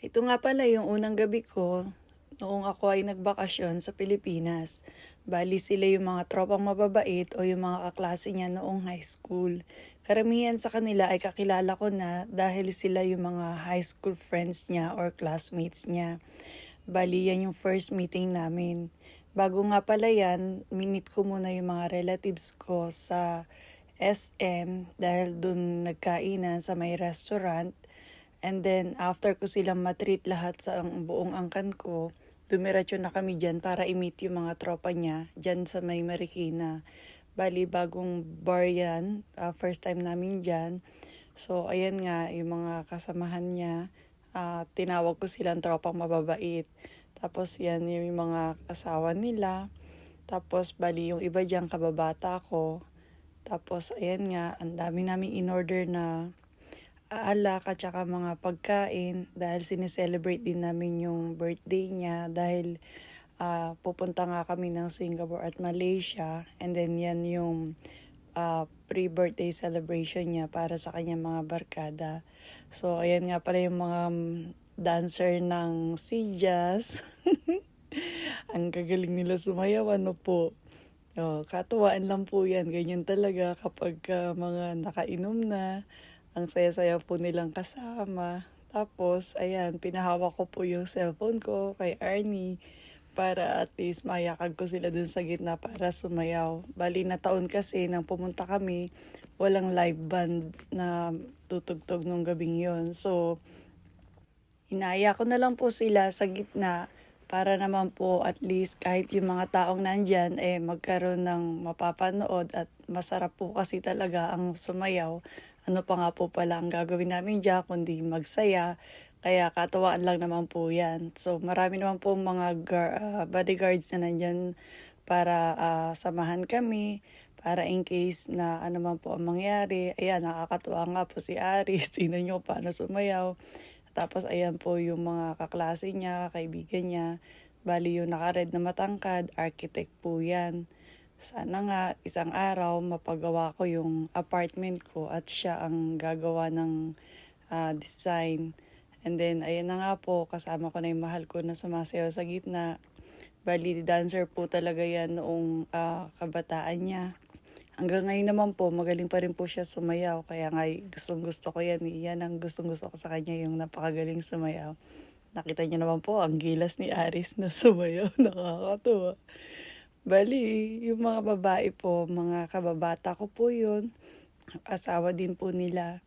Ito nga pala yung unang gabi ko noong ako ay nagbakasyon sa Pilipinas. Bali sila yung mga tropang mababait o yung mga kaklase niya noong high school. Karamihan sa kanila ay kakilala ko na dahil sila yung mga high school friends niya or classmates niya. Bali yan yung first meeting namin. Bago nga pala yan, minit ko muna yung mga relatives ko sa SM dahil dun nagkainan sa may restaurant. And then, after ko silang matreat lahat sa buong angkan ko, dumiretso na kami dyan para i-meet yung mga tropa niya dyan sa may Marikina. Bali, bagong bar yan. First time namin dyan. So, ayan nga, yung mga kasamahan niya, tinawag ko silang tropang mababait. Tapos, yan yung mga asawa nila. Tapos, bali, yung iba dyan, kababata ko. Tapos, ayan nga, ang dami namin in-order na alak at saka mga pagkain dahil sineselebrate din namin yung birthday niya dahil pupunta nga kami ng Singapore at Malaysia and then yan yung pre-birthday celebration niya para sa kanyang mga barkada. So ayan nga pala yung mga dancer ng Sijas. Ang gagaling nila sumayaw, ano po. Oh, katuwaan lang po yan. Ganyan talaga kapag mga nakainom na. Ang saya-saya po nilang kasama. Tapos, ayan, pinahawak ko po yung cellphone ko kay Arnie para at least mayakag ko sila dun sa gitna para sumayaw. Bali na taon kasi nang pumunta kami, walang live band na tutugtog nung gabing yon. So, inaya ko na lang po sila sa gitna para naman po at least kahit yung mga taong nandyan magkaroon ng mapapanood at masarap po kasi talaga ang sumayaw. Ano pa nga po pala ang gagawin namin dyan kundi magsaya. Kaya katawaan lang naman po yan. So marami naman po mga bodyguards na nandyan para samahan kami. Para in case na ano man po ang mangyari. Ayan, nakakatuwa nga po si Aris. Tingnan nyo paano sumayaw. Tapos ayan po yung mga kaklase niya, kaibigan niya. Bali yung naka-red na matangkad, architect po yan. Sana nga isang araw mapagawa ko yung apartment ko at siya ang gagawa ng design. And then ayan na nga po, kasama ko na yung mahal ko na sumasayaw sa gitna. Bali dancer po talaga yan noong kabataan niya. Hanggang ngayon naman po, magaling pa rin po siya sumayaw. Kaya nga gustong gusto ko yan. Yan ang gustong gusto ko sa kanya, yung napakagaling sumayaw. Nakita niyo naman po, ang gilas ni Aris na sumayaw. Nakakatuwa. Bali, yung mga babae po, mga kababata ko po yun. Asawa din po nila.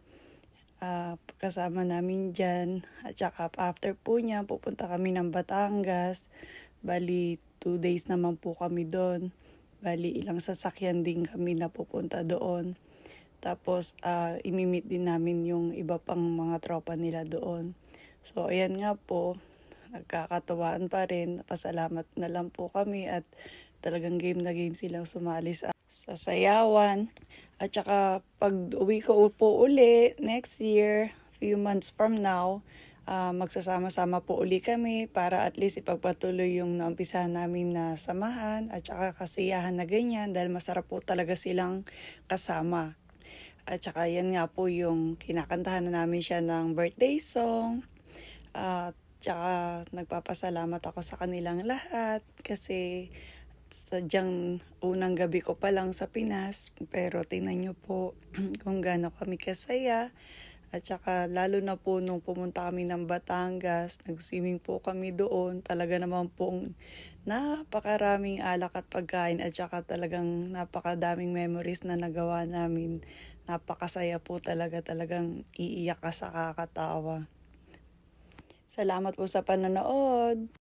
Kasama namin dyan. At saka after po niya, pupunta kami ng Batangas. Bali, 2 days naman po kami doon. Bali, ilang sasakyan din kami na pupunta doon. Tapos, imimit din namin yung iba pang mga tropa nila doon. So, ayan nga po, nagkakatuwaan pa rin. Pasalamat na lang po kami at talagang game na game silang sumali sa sayawan. At saka, pag uwi ko po uli next year, few months from now, magsasama-sama po uli kami para at least ipagpatuloy yung naumpisahan namin na samahan at saka kasiyahan na ganyan dahil masarap po talaga silang kasama. At saka yan nga po yung kinakantahan na namin siya ng birthday song. At saka nagpapasalamat ako sa kanilang lahat kasi sadyang unang gabi ko pa lang sa Pinas pero tingnan nyo po kung gaano kami kasaya. At saka lalo na po nung pumunta kami ng Batangas, nag-swimming po kami doon. Talaga naman pong napakaraming alak at pagkain at saka talagang napakadaming memories na nagawa namin. Napakasaya po talagang iiyak ka sa kakatawa. Salamat po sa panonood.